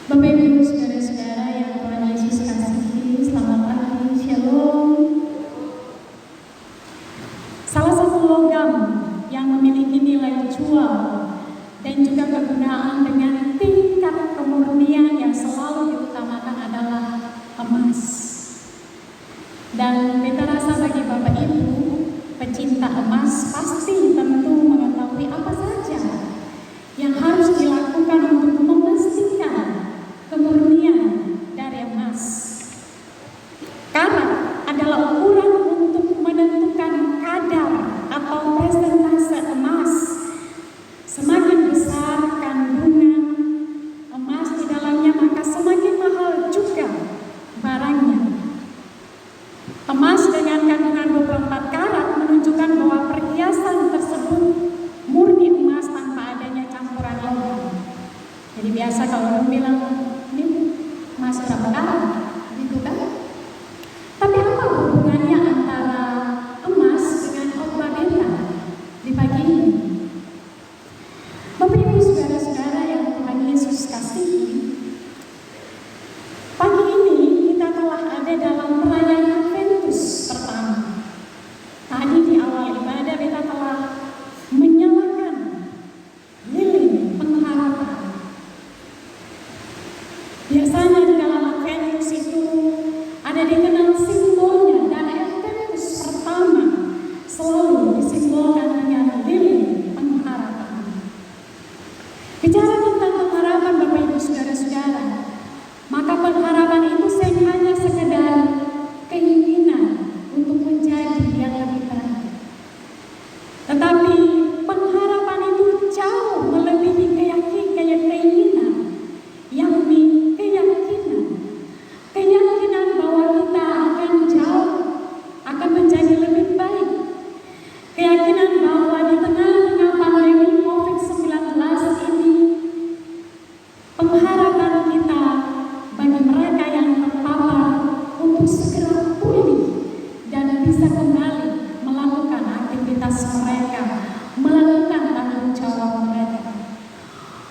Bapak Ibu saudara-saudara yang Tuhan Yesus kasihi, selamat pagi, Shalom. Salah satu logam yang memiliki nilai jual dan juga kegunaan dengan tingkat kemurnian yang selalu diutamakan adalah emas. Dan kita rasa bagi Bapak Ibu pecinta emas pasti tentu mengetahui apa saja yang harus dilakukan untuk memastikan kemurnian dari emas. Karat adalah ukuran untuk menentukan kadar atau persentase emas. Semakin besar kandungan emas di dalamnya, maka semakin mahal juga barangnya. Emas dengan kandungan 24 karat menunjukkan bahwa perhiasan tersebut murni emas tanpa adanya campuran logam. Jadi biasa kalau orang bilang ini emas berapa karat, gitu kan? Tapi apa hubungannya antara emas dengan khotbah beta di pagi ini? Bapak Ibu saudara-saudara yang Tuhan Yesus kasihi, pagi ini kita telah ada dalam perayaan Adventus pertama. Tadi di awal ibadah kita telah menyalakan lilin pengharapan. Biasanya di dalam Adventus itu ada dikenal simbolnya, dan Adventus pertama selalu disimbolkan dengan lilin pengharapan. Bicara tentang pengharapan Bapak Ibu saudara-saudara, maka pengharapan itu hanya sekedar keinginan untuk menjadi yang lebih baik. Tetapi pengharapan itu jauh melebihi keinginan, yakni keyakinan bahwa kita akan jauh, akan menjadi lebih baik. Keyakinan bahwa di tengah-tengah pandemi COVID-19 ini, pengharapan kita bagi mereka yang terpapar untuk segera pulih dan bisa kembali melakukan aktivitas mereka, melakukan tanggung jawab mereka.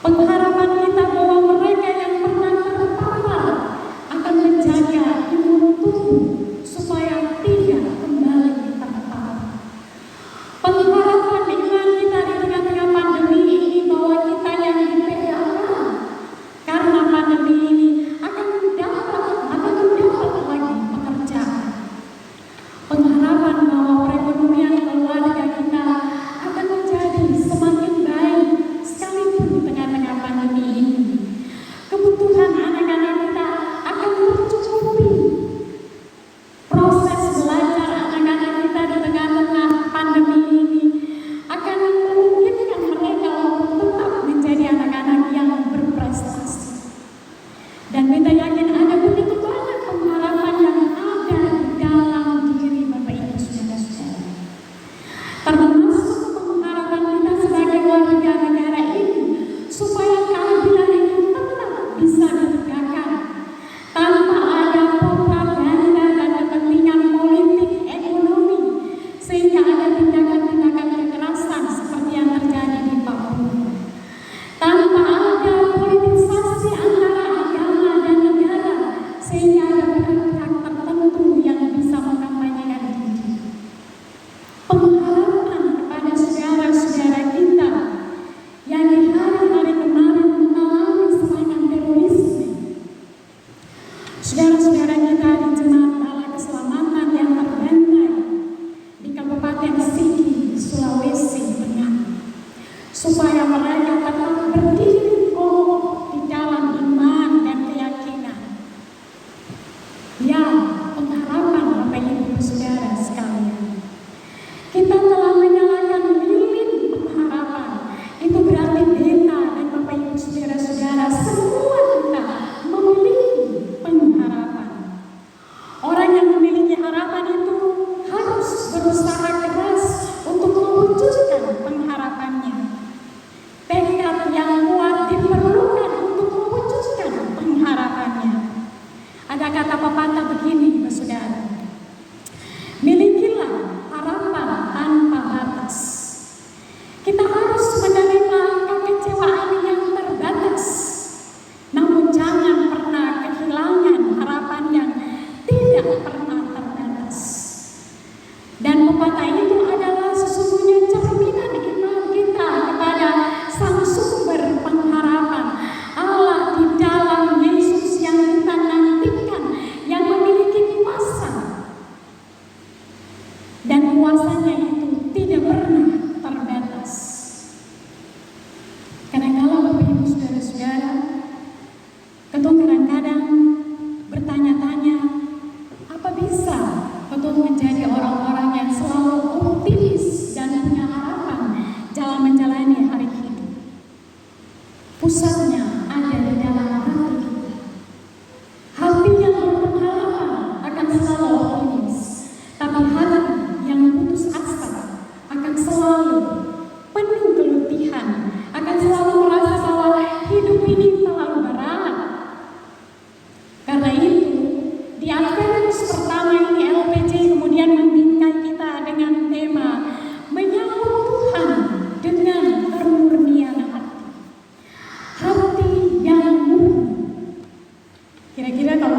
Pengharapan kita bahwa mereka yang pernah terpapar akan menjaga imun tubuh supaya tidak kembali terpapar. Pengharapan iman kita di tengah-tengah pandemi ini bahwa kita yang di PHK karena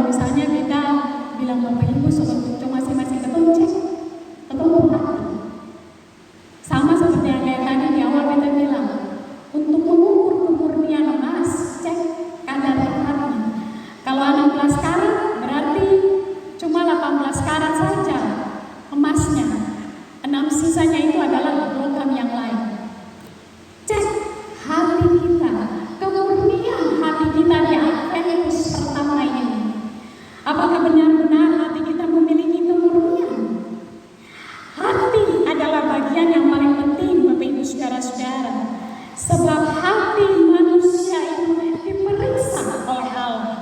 misalnya kita bilang Bapak Ibu cuma masing-masing ketemu cek, ketemu hati. Sama seperti yang kayak tadi di awal kita bilang, untuk mengukur kemurnian emas, cek kadar beratnya. Kalau 16 karat berarti cuma 18 karat saja emasnya. 6 sisanya itu adalah logam yang lain. Cek hati kita, kemurnian hati kita di Adventus pertama ini. Apakah benar-benar hati kita memiliki kemurnian? Hati adalah bagian yang paling penting, Bapak Ibu Saudara-saudara. Sebab hati manusia itu diperiksa oleh Allah.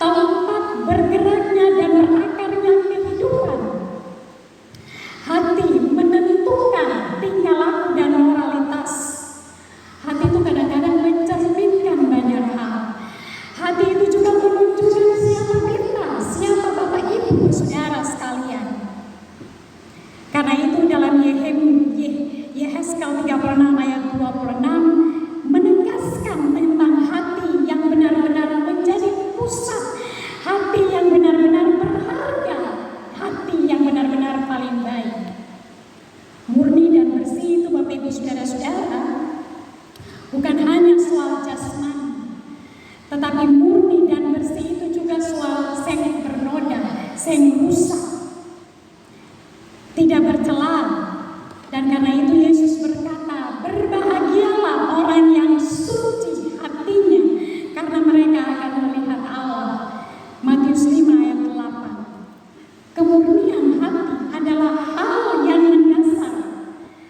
Tempat bergeraknya dan berakarnya kehidupan. Hati menentukan tingkah laku dan moralitas. Hati itu kadang-kadang mencerminkan banyak hal. Hati itu juga menunjukkan siapa kita, siapa Bapak Ibu Saudara sekalian. Karena itu dalam Yehezkel 36 ayat 26 menegaskan tentang hati yang benar-benar menjadi pusat, hati yang benar-benar berharga, hati yang benar-benar paling baik. Murni dan bersih itu Bapak Ibu Saudara-saudara bukan hanya soal jasmani, tetapi murni dan bersih itu juga soal seng bernoda, seng rusak, tidak bercela. Dan karena itu Yesus berkata, berbahagialah orang yang suci hatinya, karena mereka akan melihat Allah. Matius 5 ayat 8. Kemurnian hati adalah hal yang mendasar.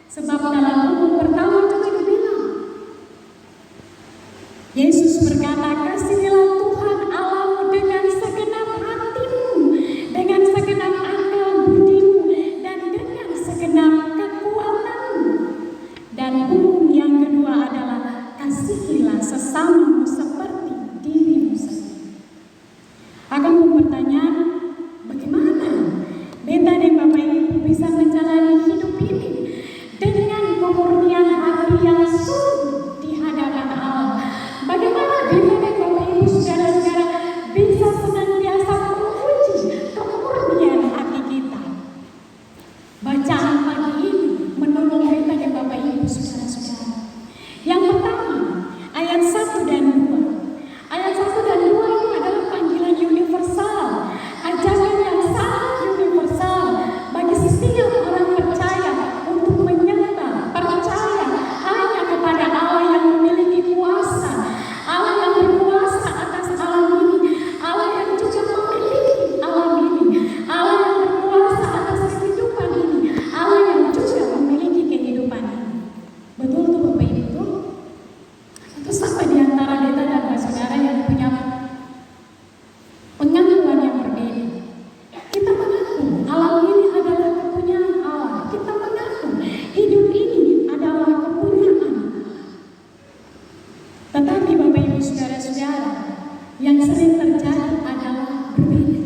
Sebab dalam hukum pertama juga dibilang, Yesus berkata, kasihilah Tuhan Allahmu dengan segenap hatimu, dengan segenap akal budimu, dan dengan segenap kekuatanmu. Dan hukum yang kedua adalah kasihilah sesamamu seperti dirimu sendiri. Akan pertanyaan, bagaimana beta dan Bapak Ibu bisa menjalani hidup ini dengan kemurnian hati yang sungguh di hadapan Allah? Bagaimana beta dan Bapak Ibu saudara-saudara bisa senantiasa menguji kemurnian hati kita? Bacaan pagi ini menolong beta dan Bapak Ibu saudara-saudara. Yang pertama, ayat 1 dan 2. Ayat 1 dan 2 ini adalah panggilan universal, ajakan yang sangat universal bagi setiap orang percaya untuk menyerta percaya hanya kepada Allah yang memiliki kuasa, Allah yang berkuasa atas alam ini, Allah yang juga memiliki alam ini, Allah yang berkuasa atas kehidupan ini, Allah yang juga memiliki kehidupan ini. Betul tuh Bapak Ibu? Itu sama di antara beta dan saudara yang punya pengakuan yang berbeda. Kita mengaku alam ini adalah kepunyaan Allah. Kita mengaku hidup ini adalah kepunyaan Allah. Tetapi Bapak Ibu saudara-saudara, yang sering terjadi adalah berbeda.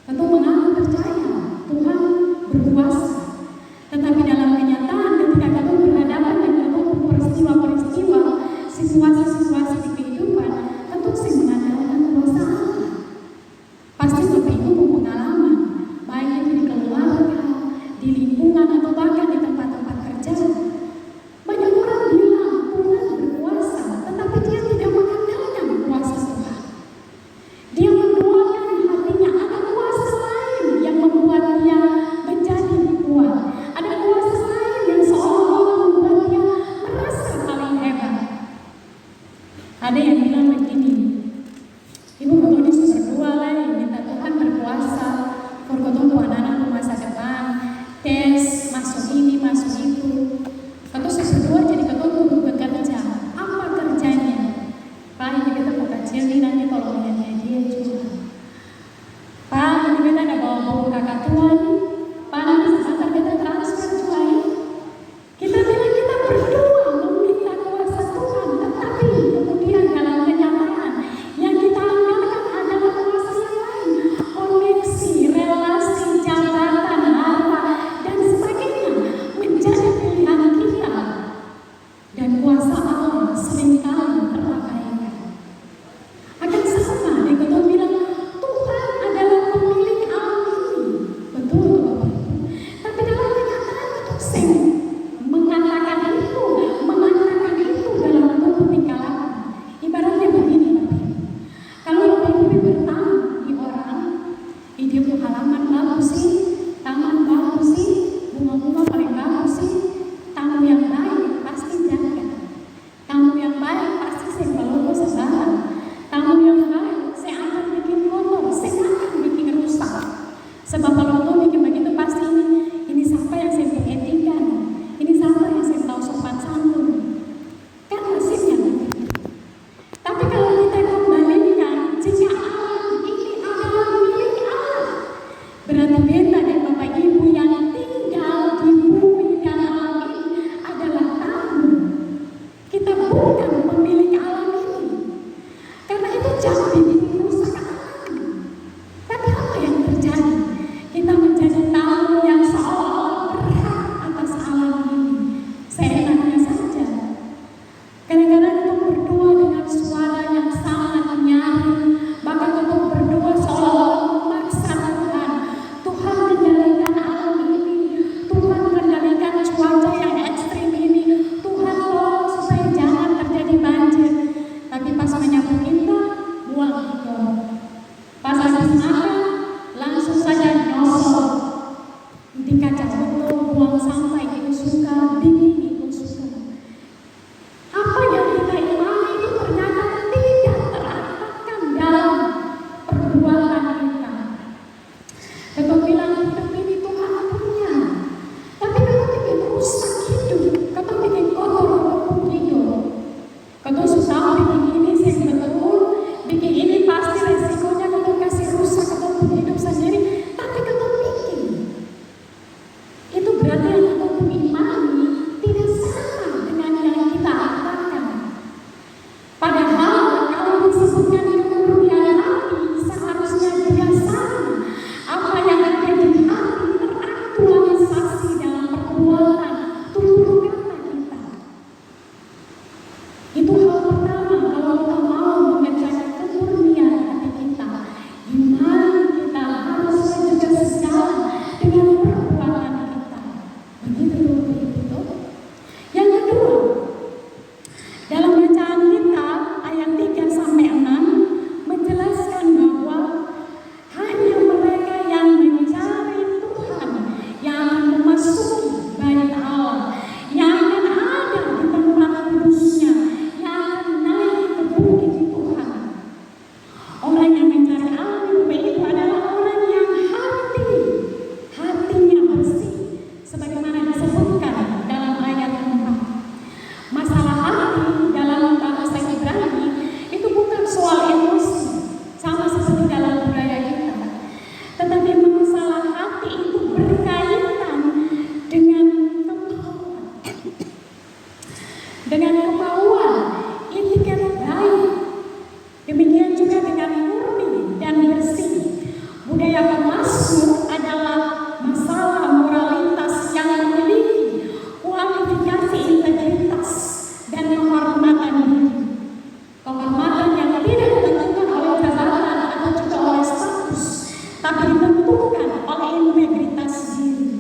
Tentu mengaku percaya Tuhan berkuasa, tetapi dalam kenyataan ketika kamu berhadapan dengan peristiwa-peristiwa, situasi-situasi di kehidupan, tentu sih mengandalkan kuasa Allah. Pasti Bapak Ibu mau pengalaman, baik itu di keluarga, di lingkungan, atau bahkan di tempat-tempat kerja. Banyak orang bilang Tuhan berkuasa, tetapi dia tidak mengandalkan kuasa Tuhan. Dia mendoakan hatinya ada kuasa lain yang membuat dia menjadi kuat. Ada kuasa lain yang seolah-olah membuat dia merasa paling hebat. Ada yang bilang begini, ibu kalau berdoa lah, minta Tuhan berkuasa, berkotong anak-anak masa depan, tes, masuk ini, masuk itu. Kalau berdoa jadi ketemu bekerja, apa kerjanya? Pak, ini kita mau kecil nih, nanti kalau lihatnya dia juga. Pak, ini kita ada bawa kakak tua nih. Pak, nanti sebentar kita transfer juga ya. Kita bilang kita berdoa meminta kuasa Tuhan, tetapi kemudian dalam kenyataan memuji Tuhan. Orang yang mencari Allah itu adalah orang yang hatinya bersih, sebagaimana disebutkan dalam ayat 4. Masalah hati dalam bahasa Ibrani itu bukan soal emosi, sama seperti dalam budaya kita, tetapi masalah hati itu berkaitan dengan kemauan, itikat baik, demikian juga dengan murni dan bersih. Budaya pemasmur adalah masalah moralitas yang memiliki kualifikasi integritas dan kehormatan diri. Kehormatan yang tidak ditentukan oleh jabatan atau juga oleh status, tapi ditentukan oleh integritas diri.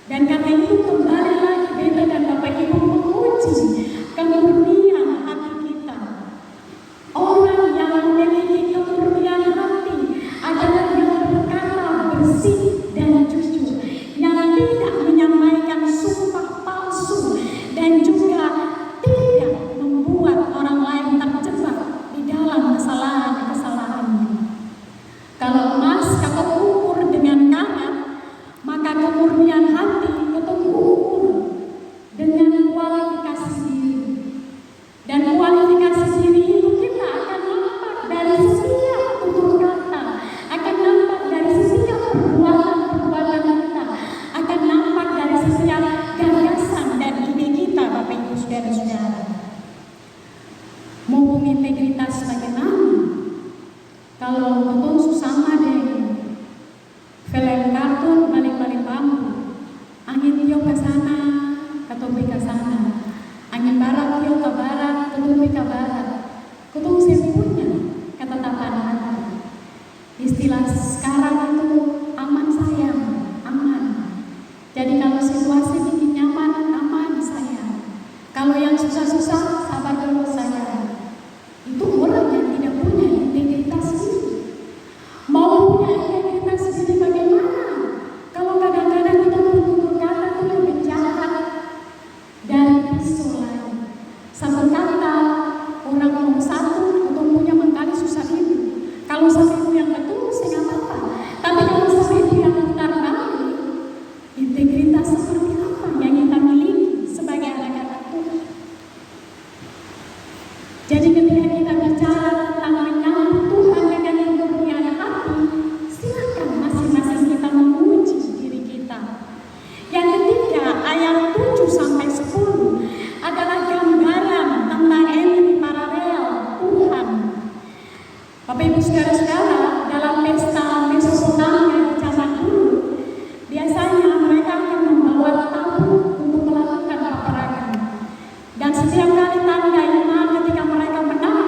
Dan karena itu kembali lagi Beta dan Bapak Ibu menguji kemurnian hati kita. Orang yang memiliki kemurnian hati adalah yang berkata bersih dan jujur, yang tidak menyampaikan sumpah palsu dan juga tidak membuat orang lain terjebak di dalam kesalahan-kesalahannya. Kalau emas kamu ukur dengan karat, maka kemurnian hati kita ukur dengan kualifikasi diri. Dan kualifikasi diri itu kita akan nampak dari setiap tutur kata, akan nampak dari setiap perbuatan kita, akan nampak dari setiap gagasan dan ide kita, Bapak Ibu Saudara-saudara. Mau integritas bagaimana? Kalau betul susama deh, film kartun balik-balik bambu, angin tiup ke sana, ketumpi ke sana, angin barat tiup ke barat, ketumpi ke barat, kutung sempunya ketetapan hati. Istilah sekarang itu aman sayang, aman. Jadi kalau situasi bikin nyaman, aman sayang. Kalau yang susah-susah, sabar dulu sayang. Itu orang yang tidak punya integritas diri. Mau punya integritas diri bagaimana? Kalau kadang-kadang kita bertutur kata itu lebih jahat dari pisau lain. Satu kata orang ngomong satu, ketemunya mengkali susah hidup. Kalau satu yang betul, saya nggak apa-apa. Tapi kalau satu yang putar balik, integritas seperti apa yang kita miliki sebagai anak-anak Tuhan? Jadi ketika kita bicara tentang menyambut Tuhan dengan kemurnian hati, silakan masing-masing kita memuji diri kita. Yang ketiga, ayat 7-10 adalah gambaran tentang entry paralel Tuhan. Bapak Ibu Saudara-saudara, dalam pesta Mesopotamia di zaman dulu, biasanya mereka akan membawa tabut untuk melakukan peperangan. Dan setiap kali tanda iman ketika mereka menang,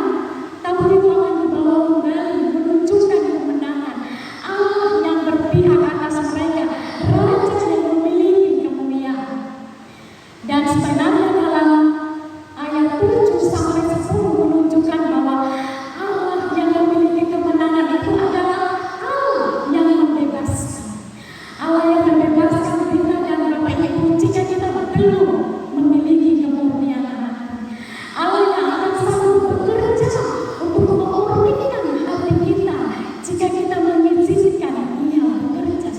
tabut itu akan dibawa kembali menunjukkan kemenangan Allah yang berpihak atas mereka, Raja yang memiliki kemuliaan. Dan sebenarnya dalam ayat 7-10 menunjukkan bahwa Allah yang memiliki kemenangan itu adalah Allah yang membebaskan. Allah yang membebaskan kita dan Bapak Ibu jika kita belum memiliki kemurnian hati. Allah yang akan selalu bekerja untuk memurnikan hati kita jika kita mengizinkan Dia bekerja.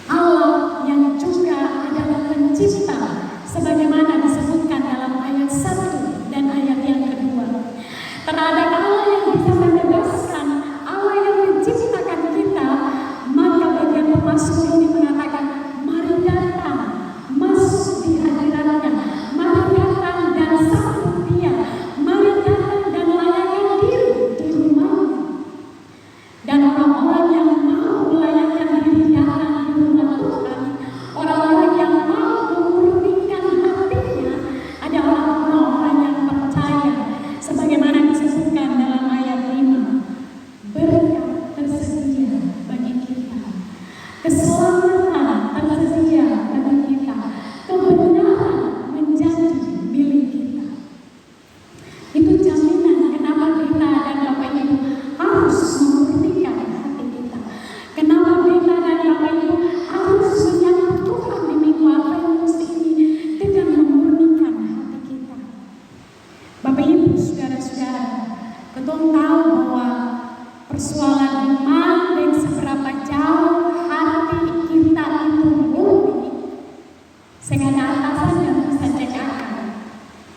Allah yang juga adalah pencipta, sebagaimana disebutkan dalam ayat 1 dan ayat yang kedua. Terhadap Allah yang bisa membebaskan, Allah yang menciptakan kita, maka bagian pemasmur ini mengatakan, mari datang, masuk di hadiratnya, mari datang dan sambut Dia, mari datang dan layakkan diri di rumahnya. Dan orang-orang yang mau melayakkan diri datang di rumah Tuhan, orang-orang yang mau memurnikan hatinya adalah orang-orang yang percaya, sebagaimana disebutkan dalam ayat 5. Berkat tersedia bagi kita, keselamatan tersedia bagi kita, kebenaran menjadi milik kita. Itu jaminan kenapa kita dan Bapak Ibu harus memurnikan hati kita. Kenapa kita dan Bapak Ibu harus menyambut Tuhan di minggu Advent ini dengan memurnikan hati kita. Ketong tahu bahwa persoalan iman dan seberapa jauh hati kita itu murni, sehingga ada atasan yang bisa cekakkan,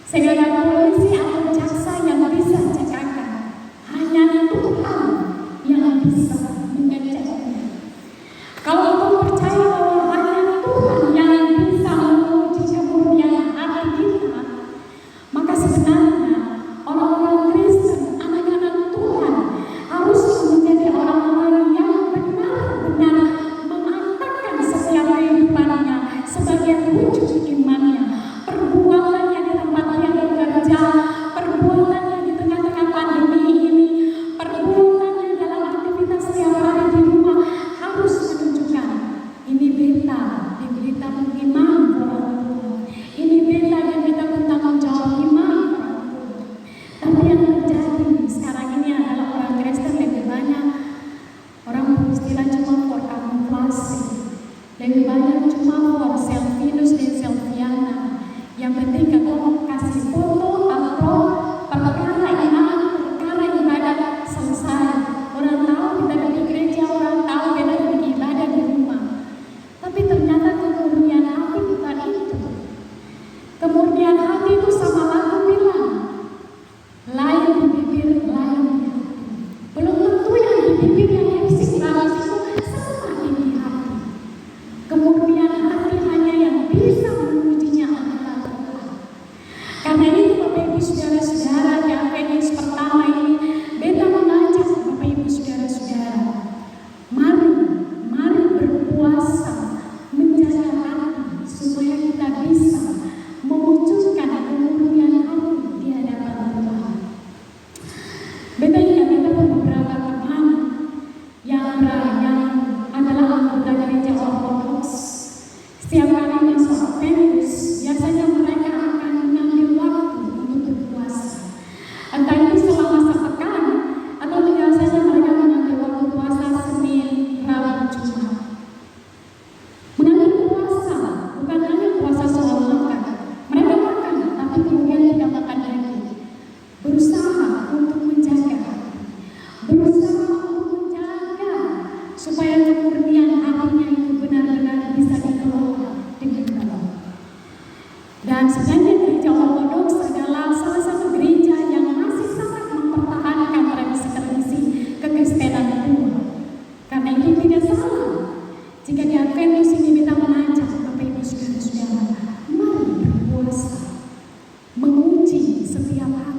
sehingga ada polisi atau jaksa yang bisa cekakkan. Hanya Tuhan yang bisa mengeceknya. Kalau kau percaya bahwa hanya Tuhan yang bisa menguji kemurnian hati kita, maka sebenarnya orang-orang Kristen, anak-anak Tuhan, harus menjadi orang-orang yang benar-benar memantapkan setiap kehidupannya sebagai wujud imannya. Perbuatannya di tempat yang bekerja, perbuatannya di tengah-tengah pandemi ini, perbuatannya dalam aktivitas setiap hari di rumah harus menunjukkan ini beta yang kita mengiman orang Tuhan. Ini beta yang kita bertanggung jawab iman orang Tuhan. Tapi yang terjadi sekarang ini adalah orang Kristen lebih banyak orang beristilah cuma for kamuflase, lebih banyak cuma for selfinus dan selfiana. Yang penting kalau kasih foto atau perkara iman, perkara ibadat selesai. Orang tahu kita di gereja, orang tahu kita di ibadah di rumah. Tapi ternyata kemurnian hati bukan itu. Kemurnian hati itu sama lagu bilang, lain di bibir, lain di hati. Belum tentu yang di bibir yang eksis itu sama di hati. Kemurnian hati hanya yang bisa mengujinya adalah Tuhan. Karena itu Bapak Ibu Saudara-saudara, di Advent pertama ini beta mengajak Bapak Ibu Saudara-saudara, mari berpuasa menjaga hati supaya kita bisa mewujudkan kemurnian hati di hadapan Tuhan. Beta ingat beberapa teman yang adalah anggota gereja Ortodoks. Setiap kali masuk Adventus, biasanya mereka akan mengambil waktu untuk berpuasa. Entah itu selama sepekan atau biasanya mereka mengambil waktu puasa Senin, Rabu, Jumat. Mengambil puasa bukan hanya puasa soal makan. Mereka makan, tapi kemudian tidak makan lagi. Berusaha untuk menjaga hati, berusaha untuk menjaga supaya kemurnian hatinya itu benar-benar bisa dikelola dengan baik. Dan sebenarnya gereja Ortodoks adalah salah satu gereja yang masih sangat mempertahankan tradisi-tradisi kekristenan tua. Karena itu tidak salah jika di Adventus ini kita mengajak Bapak Ibu Saudara-saudara, mari berpuasa, menguji setiap hati